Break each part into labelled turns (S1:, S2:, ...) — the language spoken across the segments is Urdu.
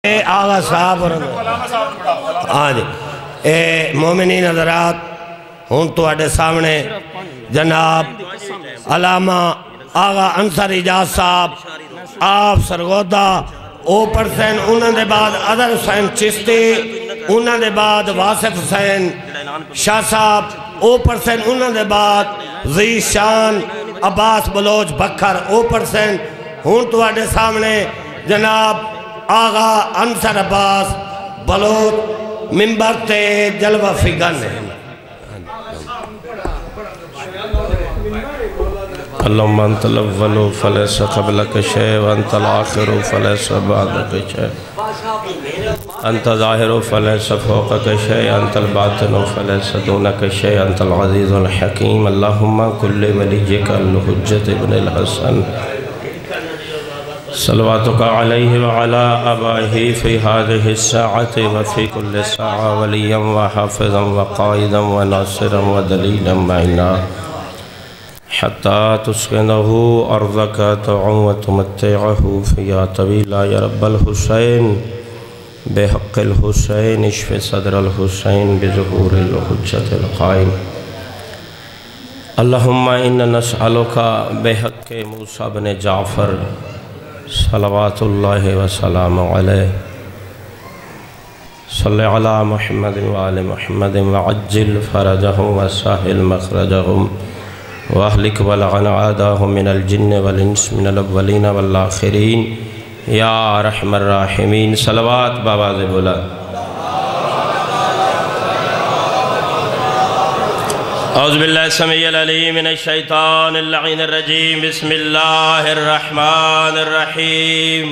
S1: آغا صاحب ہاں جی مومنین حضرات ہوں تو اڈے سامنے جناب علامہ آغا انصر اجاز صاحب آپ سرگودہ اوپر سین انہوں دے بعد عدر حسین چشتی انہوں دے بعد واصف حسین شاہ صاحب اوپر سین انہوں دے بعد ذی شان عباس بلوچ بکھر اوپر سین ہوں تو اڈے سامنے جناب آغا انصر عباس بلوچ ممبر تے جلوہ فگن
S2: اللہم انت الاول فلیس قبلک شیء وانت الآخر فلیس بعدک شیء انت ظاہر فلیس فوقک شیء انت الباطن فلیس دونک شیء انت العزیز الحکیم اللہم کل ولیجک الحجت ابن الحسن صلواتک علیہ وعلا آبائہ فی هذه الساعة وفی کل ساعة ولیا وحافظا وقائدا وناصرا ودلیلا معنا حتی تسکنہ ارضک تعو وتمتعہ فیا طویلا یا رب الحسین بحق الحسین اشف صدر الحسین بظہور الحجت القائم اللہم انا نسألک بحق موسیٰ بن جعفر صلوات اللہ وسلام علیہ صلی علی محمد وآل محمد وعجل فرجہم وساہل مخرجہم واہلک ولعن عاداہم من الجن والانس من الاولین والآخرین یا رحم الراحمین صلوات بآواز بلند اعوذ باللہ السمیع العلیم من الشیطان اللعین الرجیم بسم اللہ الرحمن الرحیم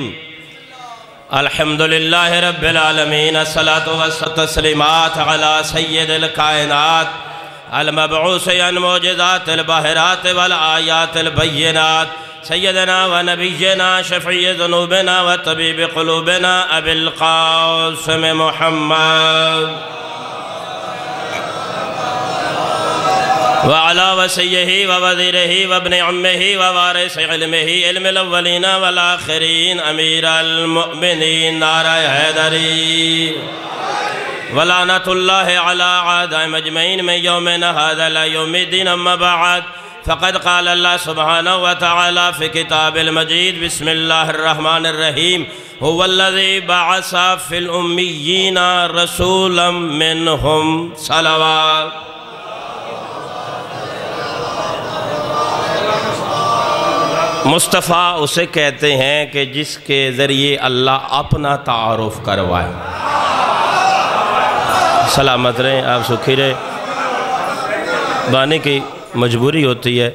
S2: الحمدللہ رب العالمین الصلاة والتسلیمات علی سید الکائنات المبعوث عن معجزات الباہرات والآیات البینات سیدنا و نبینا شفیع ذنوبنا و طبیب قلوبنا ابی القاسم محمد وعلا وسیہی ووزیرہی وابن عمہی ووارث علمہی علم الاولین والآخرین امیر المؤمنین نعرہ حیدری ولعنت اللہ علی عادہ مجمعین من یومنا هذا لا یوم الدین اما بعد فقد قال اللہ سبحانہ وتعالی فی کتاب المجید بسم اللہ الرحمن الرحیم هو الذی بعث فی الامیین رسولا منہم صلوات مصطفیٰ اسے کہتے ہیں کہ جس کے ذریعے اللہ اپنا تعارف کروائے سلامت رہیں آپ سکھی رہے بانے کی مجبوری ہوتی ہے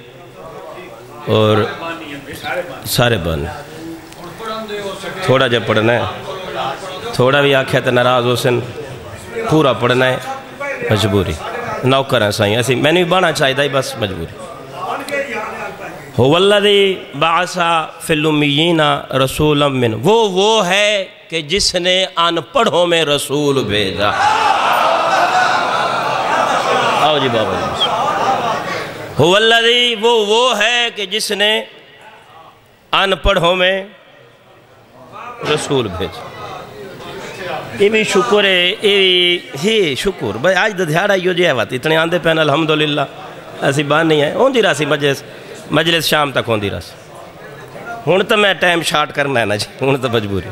S2: اور سارے بانے تھوڑا جب پڑھنا ہے تھوڑا بھی آکھیا تو ناراض ہو سن پورا پڑھنا ہے مجبوری نوکر ہیں سائیں ایسی میں نے بھی بانا چاہیے تھا بس مجبوری هو الذی بعث فی الامیین رسولا من وہ ہے کہ جس نے ان پڑھوں میں رسول بھیجا آؤ جی بابا هو الذی وہ ہے کہ جس نے ان پڑھوں میں رسول بھیجا یہ بھی شکر ہے یہ شکر بھائی آج دھیارہ یہ جو ہے بات اتنے آندے پہن الحمدللہ ایسی بات نہیں ہے ہوں دی راسی مجلس شام تک ہوندی رس ہون تو میں ٹائم شارٹ کرنا ہے نا جی ہون تو مجبوری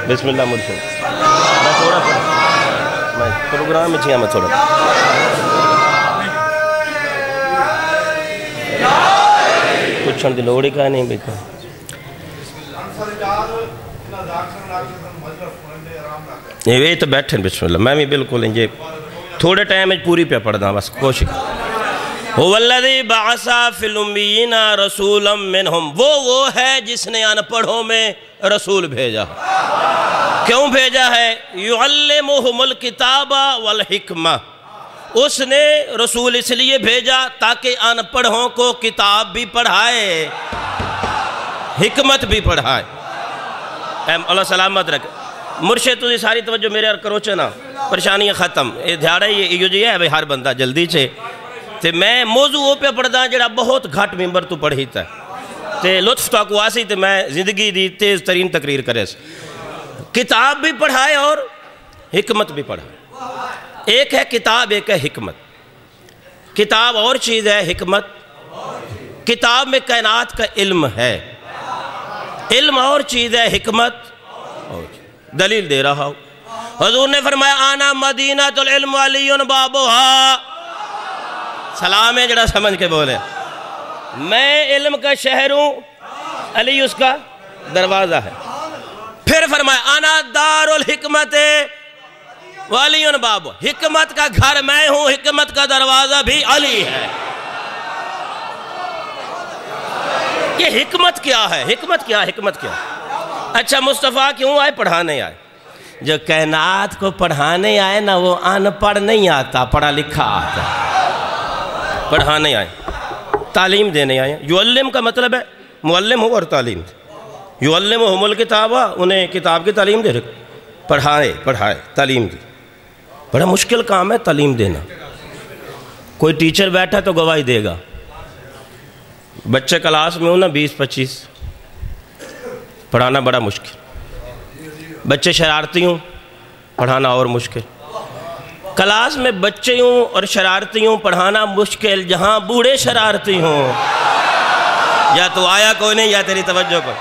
S2: بسم اللہ مرشد میں تھوڑا میں پروگرام میں چھیا میں تھوڑا کچھ ہن دلوڑی کا نہیں بیکا یہ تو بیٹھیں بسم اللہ میں بھی بالکل انجھے تھوڑے ٹائم میں پوری پہ پڑھ دا بس کوشش هو الذی بعث فی الامیین رسولا منہم وہ ہے جس نے ان پڑھوں میں رسول بھیجا کیوں بھیجا ہے یعلمہم الکتاب والحکمہ اس نے رسول اس لیے بھیجا تاکہ ان پڑھوں کو کتاب بھی پڑھائے حکمت بھی پڑھائے اللہ سلامت رکھے مرشد تجھے ساری توجہ میرے اور کروچے نا پریشانیاں ختم یہ دھیارہ یہ جو ہے ہر بندہ جلدی چھے تے میں موضوع پہ پڑھدا جڑا بہت گھٹ ممبر تو پڑھی تا تے لطف تو کو آسی تے میں زندگی دی تیز ترین تقریر کرے کتاب بھی پڑھائے اور حکمت بھی پڑھائے. ایک ہے کتاب، ایک ہے حکمت. کتاب اور چیز ہے، حکمت. کتاب میں کائنات کا علم ہے، علم اور چیز ہے، حکمت اور چیز. دلیل دے رہا ہوں. حضور نے فرمایا آنا مدینۃ العلم علی بابھا. سلام ہے جڑا سمجھ کے بولے. میں علم کا شہر ہوں، علی اس کا دروازہ ہے. پھر فرمایا انا دار الحکمت وعلی بابھا. حکمت کا گھر میں ہوں، حکمت کا دروازہ بھی علی ہے. یہ حکمت کیا ہے؟ حکمت کیا ہے؟ حکمت کیا ہے؟ اچھا مصطفیٰ کیوں آئے؟ پڑھانے آئے. جو کائنات کو پڑھانے آئے نا وہ ان پڑھ نہیں آتا، پڑھا لکھا آتا. پڑھانے آئے، تعلیم دینے آئے. یعلم کا مطلب ہے معلم ہو اور تعلیم دے. یعلمہم الکتاب، انہیں کتاب کی تعلیم دے رکھ. پڑھائے تعلیم دی. بڑا مشکل کام ہے تعلیم دینا. کوئی ٹیچر بیٹھا تو گواہی دے گا. بچے کلاس میں ہوں نا 20-25، پڑھانا بڑا مشکل. بچے شرارتی ہوں، پڑھانا اور مشکل. کلاس میں بچے ہوں اور شرارتی ہوں، پڑھانا مشکل. جہاں بوڑھے شرارتی ہوں، یا تو آیا کوئی نہیں یا تیری توجہ کوئی.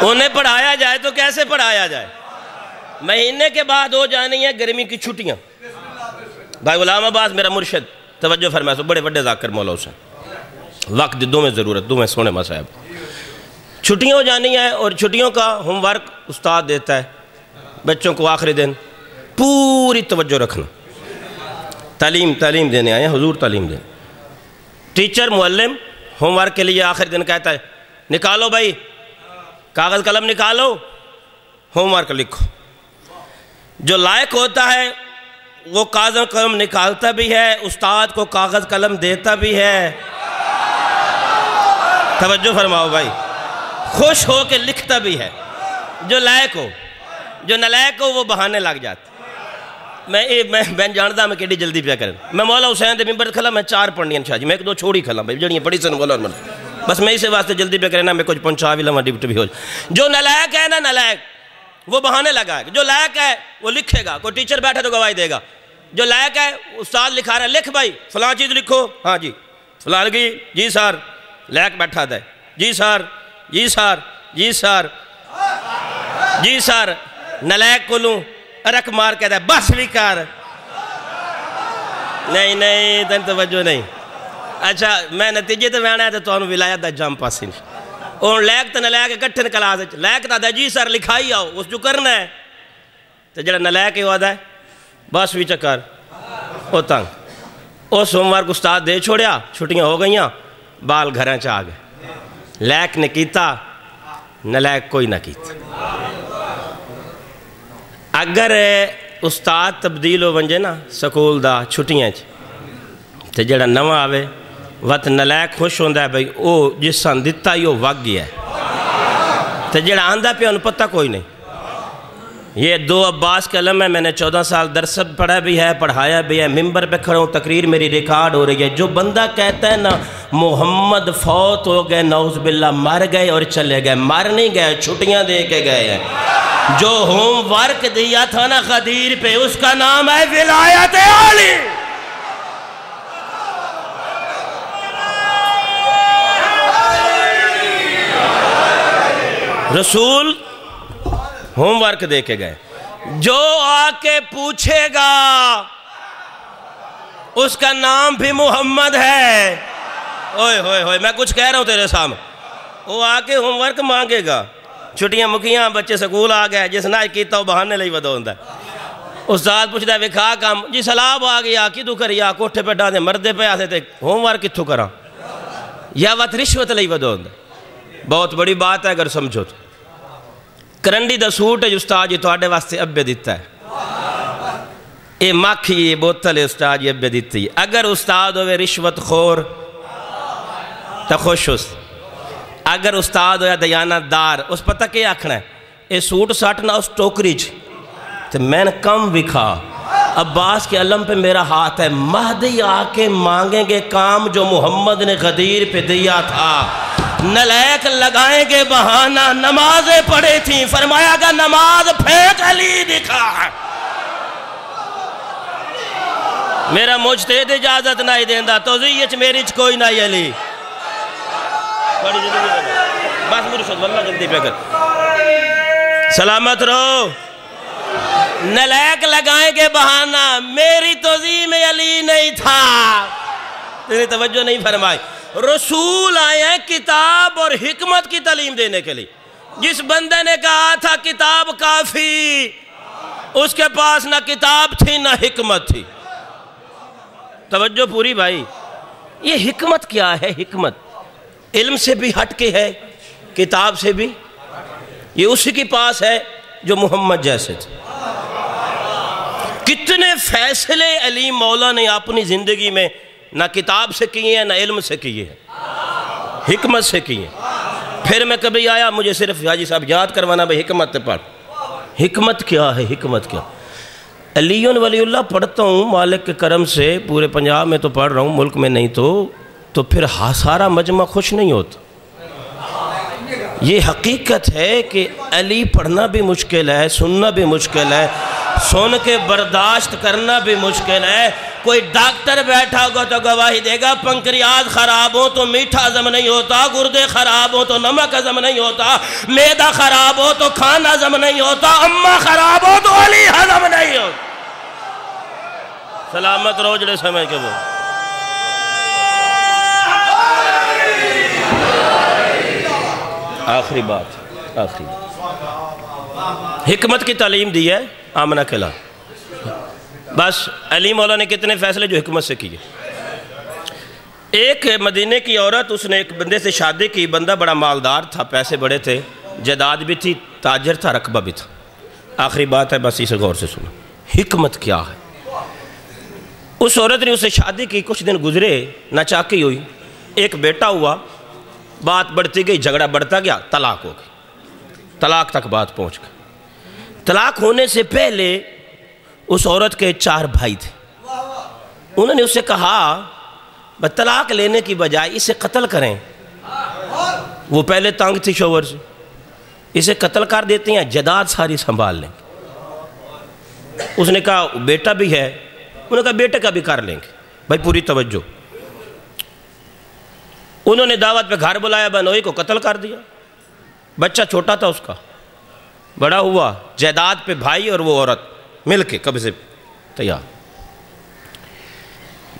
S2: انہیں پڑھایا جائے تو کیسے پڑھایا جائے؟ مہینے کے بعد ہو جانی ہے گرمی کی چھٹیاں. بھائی غلام عباس میرا مرشد، توجہ فرمائے سو، بڑے بڑے ذاکر مولا حسین. وقت دو میں ضرورت، دو میں سونے ماں صاحب. چھٹیاں ہو جانی ہے اور چھٹیوں کا ہوم ورک استاد دیتا ہے بچوں کو. آخری دن پوری توجہ رکھنا. تعلیم دینے آئے ہیں حضور، تعلیم دینے. ٹیچر معلم ہوم ورک کے لیے آخری دن کہتا ہے نکالو بھائی کاغذ قلم نکالو، ہوم ورک لکھو. جو لائق ہوتا ہے وہ کاغذ قلم نکالتا بھی ہے، استاد کو کاغذ قلم دیتا بھی ہے. توجہ فرماؤ بھائی. خوش ہو کے لکھتا بھی ہے. جو لائق ہو. جو نالائق ہو وہ بہانے لگ جاتے. میں جانتا میں کیڑی جلدی پیا کریں. میں مولا حسین دے ممبر کھلا، میں 4 پڑھنیاں شاہ جی، میں 1-2 چھوڑی کھلا بھائی جڑیاں پڑھی سن مولا. بس میں اسے واسطے جلدی پہ کرنا، میں کچھ پہنچا بھی لما ڈپٹ بھی ہو جائے. جو نالائق ہے نا، نالائق وہ بہانے لگائے گا. جو لائق ہے وہ لکھے گا. کوئی ٹیچر بیٹھے تو گواہی دے گا. جو لائق ہے استاد لکھا رہا ہے، لکھ بھائی فلاں چیز لکھو. ہاں جی فلاں لگی، جی سر. لائق بیٹھا تھا، جی سر جی سر جی سر جی سر. نالائق کو لوں رکھ مار کہتا ہے بس بھی کر. نہیں تن توجہ نہیں. اچھا میں نتیجے تے میں آنا ہے تو انہوں ولایت دا جام پاسی نہیں. اور لائق تے نالائق اکٹھے کلاس وچ. لائق تا جی سر لکھائی آؤ، اس جو کرنا ہے. تو جڑا نالائق ہی وعدہ ہے بس بھی چکر او تنگ. اس ہوم ورک استاد دے چھوڑیا، چھٹیاں ہو گئیاں، بال گھراں چ آ گئے. لائق نے کیتا، نالائق کوئی نہ کیتا. اگر استاد تبدیل ہو ونجے نا سکول دا چھٹیاں تے جڑا نواں آوے وقت نالائق خوش ہوندا ہے بھئی او جس سان دتا ہی وہ وگ گیا ہے. تے جڑا آندا پہ انہوں پتہ کوئی نہیں. یہ 2 عباس کا علم ہے. میں نے 14 سال درس پڑھا بھی ہے، پڑھایا بھی ہے. ممبر پہ کھڑا ہوں، تقریر میری ریکارڈ ہو رہی ہے. جو بندہ کہتا ہے نا محمد فوت ہو گئے، نعوذ باللہ مر گئے اور چلے گئے، مر نہیں گئے، چھٹیاں دے کے گئے ہیں. جو ہوم ورک دیا تھا نا غدیر پہ، اس کا نام ہے ولایت علی. رسول ہوم ورک دے کے گئے. جو آ کے پوچھے گا اس کا نام بھی محمد ہے. اوئے ہوئے ہوئے میں کچھ کہہ رہا ہوں تیرے سامنے. وہ آ کے ہوم ورک مانگے گا. چھٹیاں مکیاں، بچے سکول آ گئے، جس نہ کیتا وہ بہانے لئی ودو ہوندہ ہے. استاد پوچھتا ہے وکھا کام، جی سلاب آ گیا کدو کریا، کوٹھے پہ ڈاندے مردے پہ آتے تھے، ہوم ورک کتھو کرا. یا وقت رشوت لئی ودو ہوندہ ہے. بہت بڑی بات ہے اگر سمجھو تو. کرنڈی دا سوٹ ہے استاد جی تو آڈے واسطے ابے دیتا ہے. اے مکھی یہ بوتل ہے استاد جی ابے دیتی ہے. اگر استاد ہوئے رشوت خور تو خوش اس. اگر استاد ہویا دیانت دار، اس پتہ کیا آکھنا ہے اے سوٹ ساٹنا اس ٹوکری چ تو میں نے کم بھی کھا عباس کے علم پہ میرا ہاتھ ہے، مہدی آ کے مانگیں گے کام جو محمد نے غدیر پہ دیا تھا، نلیک لگائیں گے بہانہ نمازیں پڑھے تھیں، فرمایا گا نماز پھینک علی دکھا ہے۔ میرا مجتہد اجازت نہیں دیندہ توزیچ میری کوئی نہیں علی، بس مرشد واللہ جلدی پہ کر، سلامت رہو۔ نلیک لگائیں گے بہانہ، میری توضیح میں علی نہیں تھا، تیری توجہ نہیں فرمائی۔ رسول آئے ہیں کتاب اور حکمت کی تعلیم دینے کے لیے۔ جس بندے نے کہا تھا کتاب کافی، اس کے پاس نہ کتاب تھی نہ حکمت تھی۔ توجہ پوری بھائی، یہ حکمت کیا ہے؟ حکمت علم سے بھی ہٹ کے ہے، کتاب سے بھی، یہ اسی کے پاس ہے جو محمد جیسے تھے۔ کتنے فیصلے علی مولا نے اپنی زندگی میں نہ کتاب سے کیے ہیں نہ علم سے کیے ہیں، حکمت سے کیے ہیں۔ پھر میں کبھی آیا مجھے صرف حاجی صاحب یاد کروانا بھئی حکمت پڑھ، حکمت کیا ہے؟ حکمت کیا؟ علی ولی اللہ پڑھتا ہوں مالک کے کرم سے، پورے پنجاب میں تو پڑھ رہا ہوں، ملک میں نہیں تو پھر سارا مجمع خوش نہیں ہوتا۔ یہ حقیقت ہے کہ علی پڑھنا بھی مشکل ہے، سننا بھی مشکل ہے، سن کے برداشت کرنا بھی مشکل ہے۔ کوئی ڈاکٹر بیٹھا ہوگا تو گواہی دے گا، پنکریاز خراب ہو تو میٹھا ہضم نہیں ہوتا، گردے خراب ہو تو نمک ہضم نہیں ہوتا، معدہ خراب ہو تو کھانا ہضم نہیں ہوتا، اماں خراب ہو تو علی ہضم نہیں ہوتا۔ سلامت رہو جڑے سمجھ کے وہ آخری بات، آخری حکمت کی تعلیم دی ہے آمنہ قلعہ۔ بس علی مولا نے کتنے فیصلے جو حکمت سے کیے۔ ایک مدینے کی عورت، اس نے ایک بندے سے شادی کی، بندہ بڑا مالدار تھا، پیسے بڑے تھے، جائیداد بھی تھی، تاجر تھا، رقبہ بھی تھا۔ آخری بات ہے، بس اسے غور سے سنو، حکمت کیا ہے۔ اس عورت نے اسے شادی کی، کچھ دن گزرے، ناچاکی ہوئی، ایک بیٹا ہوا، بات بڑھتی گئی، جھگڑا بڑھتا گیا، طلاق ہو گئی، طلاق تک بات پہنچ گئی۔ طلاق ہونے سے پہلے اس عورت کے 4 بھائی تھے، انہوں نے اسے کہا طلاق لینے کی بجائے اسے قتل کریں۔ وہ پہلے تنگ تھی شوہر سے، اسے قتل کر دیتے ہیں، جائیداد ساری سنبھال لیں گے۔ اس نے کہا بیٹا بھی ہے، انہوں نے کہا بیٹے کا بھی کر لیں گے۔ بھائی پوری توجہ، انہوں نے دعوت پہ گھر بلایا، بنوئی کو قتل کر دیا۔ بچہ چھوٹا تھا اس کا، بڑا ہوا، جائیداد پہ بھائی اور وہ عورت مل کے قبضے تیار۔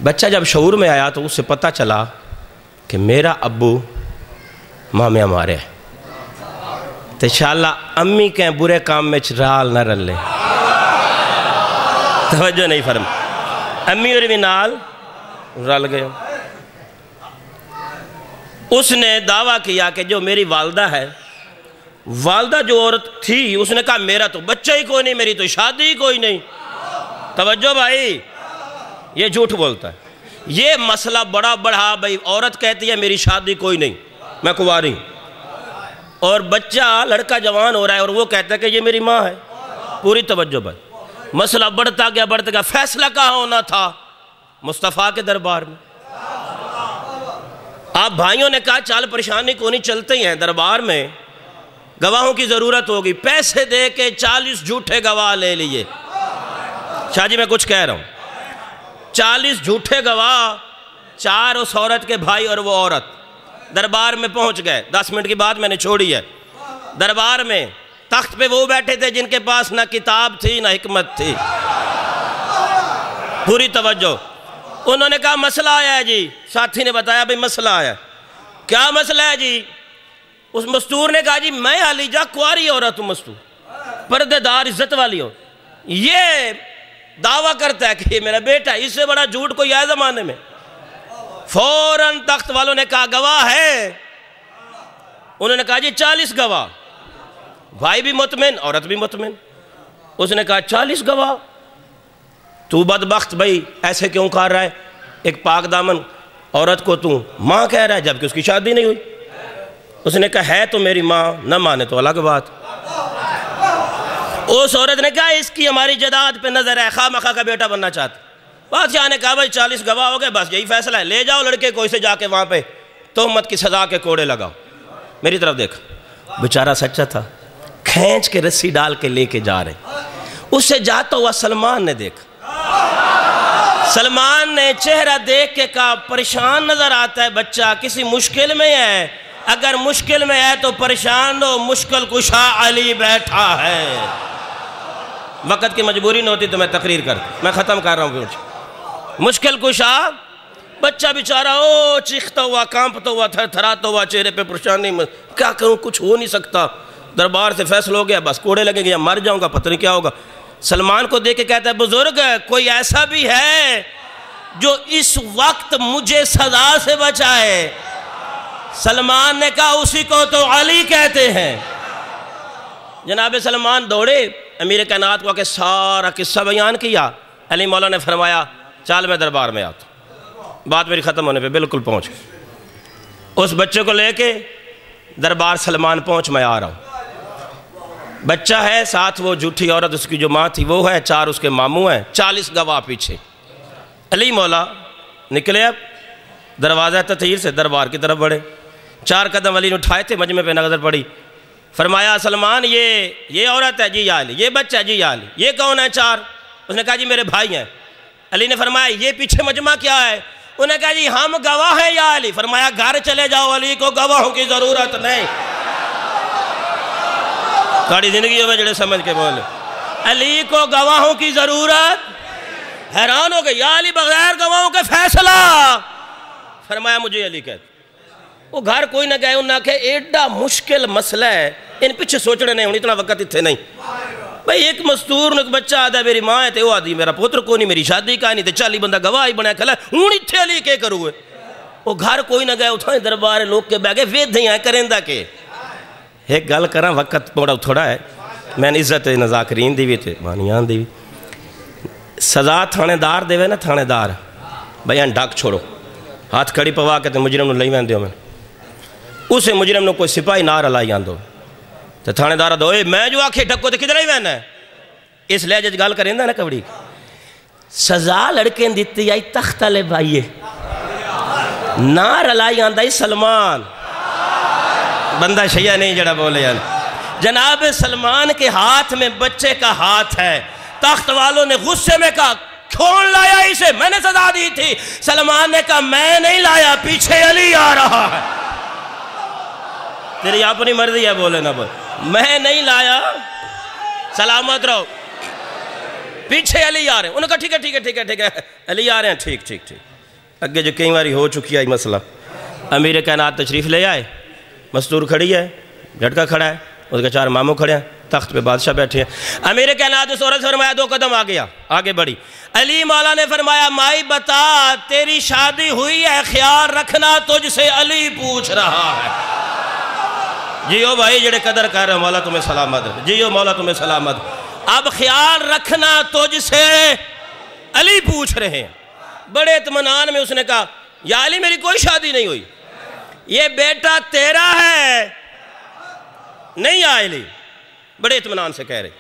S2: بچہ جب شعور میں آیا تو اس سے پتہ چلا کہ میرا ابو ماں میں ہمارے ہے، تو انشاءاللہ امی کہیں برے کام میں رال نہ رل لے۔ توجہ نہیں فرم، امی اور بھی نال رل گئے۔ اس نے دعویٰ کیا کہ جو میری والدہ ہے، والدہ جو عورت تھی، اس نے کہا میرا تو بچہ ہی کوئی نہیں، میری تو شادی ہی کوئی نہیں۔ توجہ بھائی، یہ جھوٹ بولتا ہے۔ یہ مسئلہ بڑا بڑھا، بھائی عورت کہتی ہے میری شادی کوئی نہیں، میں کنواری، اور بچہ لڑکا جوان ہو رہا ہے اور وہ کہتا ہے کہ یہ میری ماں ہے۔ پوری توجہ بھائی، مسئلہ بڑھتا گیا، فیصلہ کہاں ہونا تھا؟ مصطفیٰ کے دربار میں۔ آپ بھائیوں نے کہا چال پریشانی کو نہیں، چلتے ہیں دربار میں، گواہوں کی ضرورت ہوگی۔ پیسے دے کے 40 جھوٹے گواہ لے لیے۔ شاہ جی میں کچھ کہہ رہا ہوں، 40 جھوٹے گواہ، 4 اس عورت کے بھائی اور وہ عورت دربار میں پہنچ گئے۔ 10 منٹ کی بات میں نے چھوڑی ہے۔ دربار میں تخت پہ وہ بیٹھے تھے جن کے پاس نہ کتاب تھی نہ حکمت تھی۔ پوری توجہ، انہوں نے کہا مسئلہ آیا ہے جی، ساتھی نے بتایا بھئی مسئلہ آیا ہے۔ کیا مسئلہ ہے جی؟ اس مستور نے کہا جی میں علی جا کواری عورت ہوں، مستور پردے دار عزت والی ہوں، یہ دعویٰ کرتا ہے کہ یہ میرا بیٹا ہے، اس سے بڑا جھوٹ کوئی ہے زمانے میں۔ فوراً تخت والوں نے کہا گواہ ہے؟ انہوں نے کہا جی 40 گواہ، بھائی بھی مطمئن، عورت بھی مطمئن۔ اس نے کہا 40 گواہ، تو بدبخت بھائی ایسے کیوں کر رہا ہے؟ ایک پاک دامن عورت کو تو ماں کہہ رہا ہے جبکہ اس کی شادی نہیں ہوئی۔ اس نے کہا ہے تو میری ماں، نہ مانے تو الگ بات۔ اس عورت نے کہا اس کی ہماری جائیداد پہ نظر ہے، خواہ مخواہ کا بیٹا بننا چاہتا۔ بادشاہ نے کہا بھائی 40 گواہ ہو گئے، بس یہی فیصلہ ہے، لے جاؤ لڑکے کو، اسے جا کے وہاں پہ تہمت کی سزا کے کوڑے لگاؤ۔ میری طرف دیکھا، بیچارہ سچا تھا، کھینچ کے رسی ڈال کے لے کے جا رہے، اسے جاتا ہوا سلمان نے دیکھا۔ سلمان نے چہرہ دیکھ کے کہا پریشان نظر آتا ہے بچہ، کسی مشکل میں ہے، اگر مشکل میں ہے تو پریشان ہو، مشکل کشا علی بیٹھا ہے۔ وقت کی مجبوری نہ ہوتی تو میں تقریر کرتا، میں ختم کر رہا ہوں۔ مشکل کشا بچہ بیچارہ چیختا ہوا، کانپتا ہوا، تھر تھراتا ہوا، چہرے پہ پریشانی، کیا کروں، کچھ ہو نہیں سکتا، دربار سے فیصلہ ہو گیا، بس کوڑے لگیں گے یا مر جاؤں گا، پتہ نہیں کیا ہوگا۔ سلمان کو دیکھ کے کہتا ہے بزرگ کوئی ایسا بھی ہے جو اس وقت مجھے سزا سے بچائے؟ سلمان نے کہا اسی کو تو علی کہتے ہیں۔ جناب سلمان دوڑے، امیر کائنات کو کہ سارا قصہ بیان کیا۔ علی مولا نے فرمایا چال میں دربار میں آتا ہوں۔ بات میری ختم ہونے پہ بالکل پہنچ گئی۔ اس بچے کو لے کے دربار سلمان پہنچ، میں آ رہا ہوں۔ بچہ ہے، ساتھ وہ جھوٹی عورت اس کی جو ماں تھی وہ ہے، 4 اس کے ماموں ہیں، 40 گواہ پیچھے۔ علی مولا نکلے اب دروازہ تطہیر سے دربار کی طرف بڑھے، 4 قدم علی نے اٹھائے تھے، مجمع پہ نظر پڑی، فرمایا سلمان یہ عورت ہے جی یا علی، یہ بچہ ہے جی یا علی، یہ کون ہے 4؟ اس نے کہا جی میرے بھائی ہیں۔ علی نے فرمایا یہ پیچھے مجمع کیا ہے؟ انہوں نے کہا جی ہم گواہ ہیں یا علی؟ فرمایا گھر چلے جاؤ، علی کو گواہوں کی ضرورت نہیں۔ کاڑی زندگیوں میں جڑے سمجھ کے بولے، علی کو گواہوں کی ضرورت، حیران ہو گئے، یا علی بغیر گواہوں کے فیصلہ؟ فرمایا مجھے علی کہتے۔ وہ گھر کوئی نہ گئے، انہوں نے کہا ایڈا مشکل مسئلہ ہے، ان پیچھے سوچنے نہیں ہونی، اتنا وقت اتھے نہیں۔ بھئی ایک مستور نے بچہ آدھا میری ماں ہے تے وہ آدھی میرا پوتر کو نہیں، میری شادی کا نہیں تے 40 بندہ گواہی بنایا کھلا ہے، ہون اتھے علی کے کروئے؟ وہ گھر کوئی نہ گئے، اتھائیں دربار لوگ کے بیگے وید ہیں کرندہ کے۔ ایک گل کراں، وقت بڑا تھوڑا ہے، میں نے عزت نذاکرین دی بھی تھے، بانیان دی بھی۔ سزا تھانے دار دے وے نا، تھانے دار بیان ڈاک چھوڑو، ہاتھ کھڑی پوا کے تے مجرم نو لئی وین دیو میں، اسے مجرم نو کوئی سپاہی نار علائی آن دو تے تھانے دارہ دو، اے میں جو آکھے ڈھکو تے کدھر ہی وین ہے؟ اس لہجے گل کریں نا کبڑی سزا لڑکیں دیتی آئی تختہ لے بھائیے، نار علائی آن دائی سلمان، بندہ شیعہ نہیں جڑا بولے یعنی۔ جناب سلمان کے ہاتھ میں بچے کا ہاتھ ہے، تخت والوں نے غصے میں کہا کون لایا اسے؟ میں نے سزا دی تھی۔ سلمان نے کہا میں نہیں لایا، پیچھے علی آ رہا ہے۔ تیری اپنی مرضی ہے، بولے نہ بولے، میں نہیں لایا، سلامت رہو، پیچھے علی آ رہے ہیں۔ انہوں نے کہا ٹھیک ہے ٹھیک ہے ٹھیک ہے ٹھیک ہے، علی آ رہے ہیں، ٹھیک ٹھیک ٹھیک۔ اگے جو کئی باری ہو چکی ہے مسئلہ، امیر کائنات تشریف لے آئے، مستور کھڑی ہے، جھٹکا کھڑا ہے، اس کے 4 ماموں کھڑے ہیں، تخت پہ بادشاہ بیٹھے ہیں۔ امیر کائنات اس عورت سے فرمایا 2 قدم آگے بڑھی۔ علی مولا نے فرمایا مائی بتا تیری شادی ہوئی ہے، خیال رکھنا تجھ سے علی پوچھ رہا ہے۔ جیو بھائی جڑے قدر کر رہے ہیں، مولا تمہیں سلامت ہے، جیو مولا تمہیں سلامت ہے۔ اب خیال رکھنا تجھ سے علی پوچھ رہے ہیں۔ بڑے اطمینان میں اس نے کہا یا علی میری کوئی شادی نہیں ہوئی، یہ بیٹا تیرا ہے نہیں یا علی؟ بڑے اطمینان سے کہہ رہے۔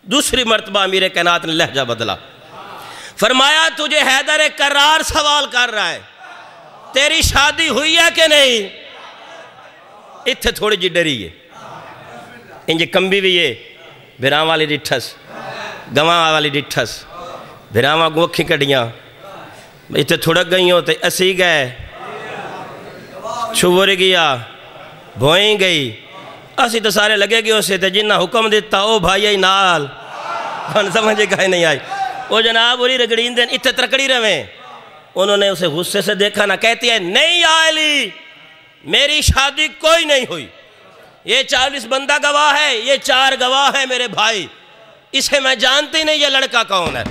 S2: دوسری مرتبہ امیر کائنات نے لہجہ بدلا، فرمایا تجھے حیدر کرار سوال کر رہا ہے، تیری شادی ہوئی ہے کہ نہیں؟ اتھے تھوڑی جی ڈری ہے، انجھے کمبی بھی ہے، بھراں والی ڈٹھس، گواں والی ڈٹھس، بھراں گوکھی کڑیاں، اتھے تھوڑک گئی ہو تے اسی گئے، چھوڑ گیا، بھوئیں گئی، اسی تو سارے لگے گئے اسے تے جنہ حکم دیتا او بھائی نال، ہن سمجھے کہیں نہیں آئی۔ وہ جناب اوری رگڑین دین اتھے ترکڑی رویں، انہوں نے اسے غصے سے دیکھا نہ، کہتی ہے نہیں یا علی میری شادی کوئی نہیں ہوئی، یہ 40 بندہ گواہ ہے، یہ 4 گواہ ہیں میرے بھائی، اسے میں جانتی نہیں یہ لڑکا کون ہے۔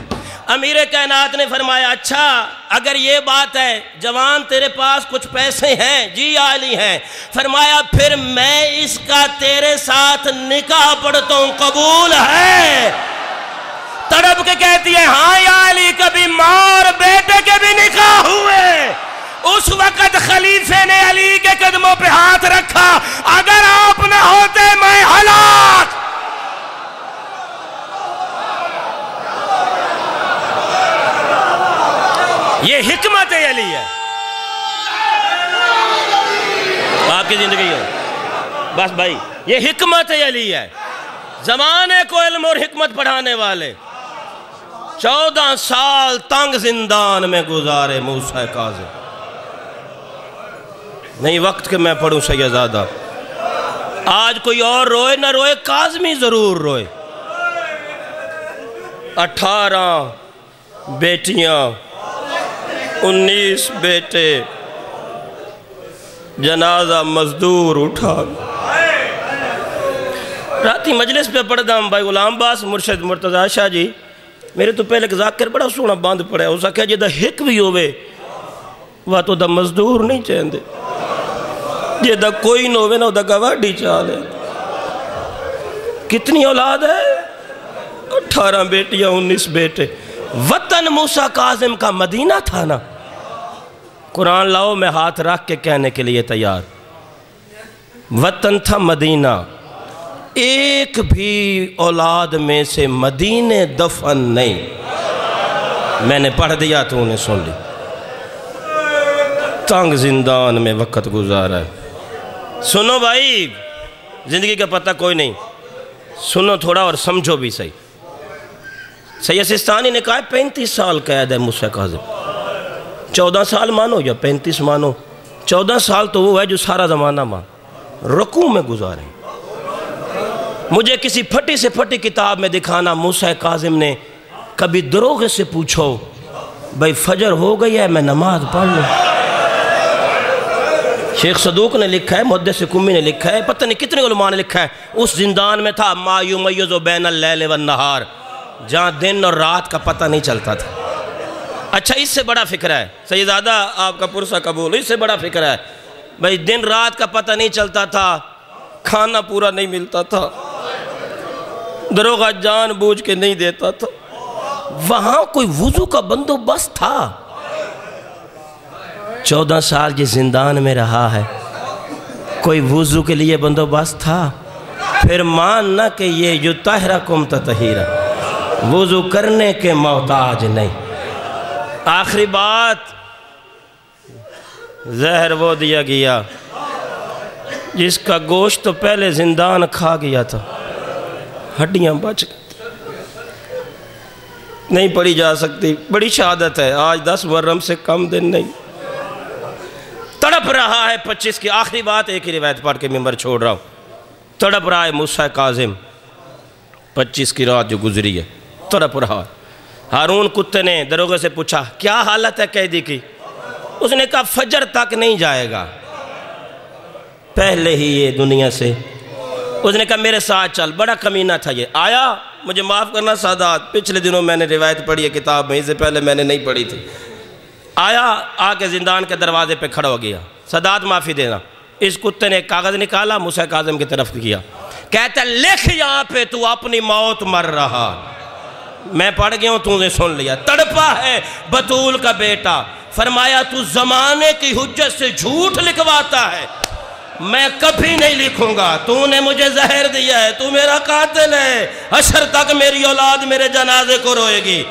S2: امیر کائنات نے فرمایا اچھا اگر یہ بات ہے جوان تیرے پاس کچھ پیسے ہیں؟ جی یا علی ہیں۔ فرمایا پھر میں اس کا تیرے ساتھ نکاح پڑھتا ہوں، قبول ہے؟ تڑپ کے کہتی ہے ہاں یا علی، کبھی ماں اور بیٹے کے بھی نکاح ہوئے۔ اس وقت خلیفے نے علی کے قدموں پہ ہاتھ رکھا، اگر آپ نہ ہوتے میں ہلاک۔ زندگی ہو. بس بھائی یہ حکمت علی ہے، زمانے کو علم اور حکمت پڑھانے والے. 14 سال تنگ زندان میں گزارے موسیٰ کاظم. نہیں وقت کہ میں پڑھوں سیدزادہ. آج کوئی اور روئے نہ روئے، کاظمی ضرور روئے. 18 بیٹیاں، 19 بیٹے، جنازہ مزدور اٹھا. راتی مجلس پہ پڑھدا ہوں بھائی غلام باس مرشد مرتضی شاہ جی میرے تو پہلے ذاکر بڑا سونا باندھ پڑے. اس آکھیا جے دا ہک بھی ہوئے وہ تو دا مزدور نہیں چاہندے، جے دا کوئی نہ ہوئے نا دا گواڈی چالے. کتنی اولاد ہے؟ 18 بیٹیاں، 19 بیٹے. وطن موسیٰ کاظم کا مدینہ تھا نا. قرآن لاؤ میں ہاتھ رکھ کے کہنے کے لیے تیار. وطن تھا مدینہ. ایک بھی اولاد میں سے مدینے دفن نہیں. میں نے پڑھ دیا تو انہیں سن لی. تنگ زندان میں وقت گزارا ہے. سنو بھائی زندگی کا پتہ کوئی نہیں، سنو تھوڑا اور سمجھو بھی صحیح. سید سستانی نے کہا 35 سال قید ہے موسیٰ کاظم. 14 سال مانو یا 35 مانو، 14 سال تو وہ ہے جو سارا زمانہ رکوع میں گزارے. مجھے کسی پھٹی سے پھٹی کتاب میں دکھانا موسیٰ کاظم نے کبھی دروغے سے پوچھو بھائی فجر ہو گئی ہے میں نماز پڑھ لوں. شیخ صدوق نے لکھا ہے، محدث قمی نے لکھا ہے، پتہ نہیں کتنے علماء نے لکھا ہے، اس زندان میں تھا ما یمیز بین اللیل والنہار، جہاں دن اور رات کا پتہ نہیں چلتا تھا. اچھا اس سے بڑا فکر ہے سیدزادہ آپ کا پرسہ قبول. اس سے بڑا فکر ہے بھائی دن رات کا پتہ نہیں چلتا تھا، کھانا پورا نہیں ملتا تھا، دروغہ جان بوجھ کے نہیں دیتا تھا. وہاں کوئی وضو کا بندوبست تھا. 14 سال جس زندان میں رہا ہے کوئی وضو کے لیے بندوبست تھا؟ پھر ماننا کہ یہ یطہرکم تطہیرا، وضو کرنے کے محتاج نہیں. آخری بات، زہر وہ دیا گیا جس کا گوشت تو پہلے زندان کھا گیا تھا، ہڈیاں بچ گئی، نہیں پڑھی جا سکتی. بڑی شہادت ہے، آج 10 محرم سے کم دن نہیں. تڑپ رہا ہے 25 کی. آخری بات ایک ہی روایت پڑھ کے ممبر چھوڑ رہا ہوں. تڑپ رہا ہے موسیٰ کاظم 25 کی رات جو گزری ہے، تڑپ رہا ہے. ہارون کتے نے دروغے سے پوچھا کیا حالت ہے قیدی کی؟ اس نے کہا فجر تک نہیں جائے گا، پہلے ہی یہ دنیا سے. اس نے کہا میرے ساتھ چل. بڑا کمینہ تھا یہ. آیا، مجھے معاف کرنا سادات، پچھلے دنوں میں نے روایت پڑھی ہے کتاب میں، اس سے پہلے میں نے نہیں پڑھی تھی. آیا، آ کے زندان کے دروازے پہ کھڑا ہو گیا. سادات معافی دینا. اس کتے نے ایک کاغذ نکالا، موسیٰ کاظم کی طرف کیا، کہتا ہے لکھ یہاں پہ تو اپنی موت مر رہا. میں پڑھ گیا ہوں، تو نے سن لیا. تڑپا ہے بطول کا بیٹا. فرمایا تو زمانے کی حجت سے جھوٹ لکھواتا ہے، میں کبھی نہیں لکھوں گا. تو نے مجھے زہر دیا ہے، تو میرا قاتل ہے، حشر تک میری اولاد میرے جنازے کو روئے گی.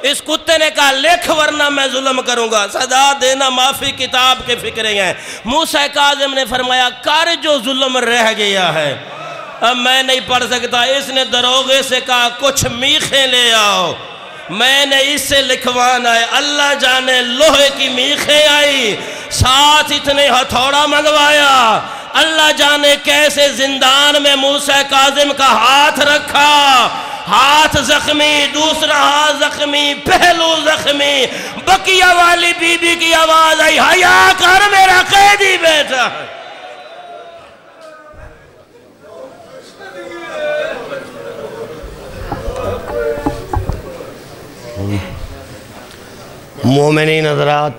S2: اس کتے نے کہا لکھ ورنہ میں ظلم کروں گا. سزا دینا معافی کتاب کے فکرے ہیں. موسیٰ کاظم نے فرمایا کر جو ظلم رہ گیا ہے، اب میں نہیں پڑھ سکتا. اس نے دروغے سے کہا کچھ میخیں لے آؤ، میں نے اس سے لکھوانا ہے. اللہ جانے لوہے کی میخیں آئی، ساتھ اتنے ہتھوڑا منگوایا. اللہ جانے کیسے زندان میں موسیٰ کاظم کا ہاتھ رکھا، ہاتھ زخمی، دوسرا ہاتھ زخمی، پہلو زخمی. بقیہ والی بی بی کی آواز آئی حیا کر میرا قیدی بیٹا.
S1: مومنین حضرات،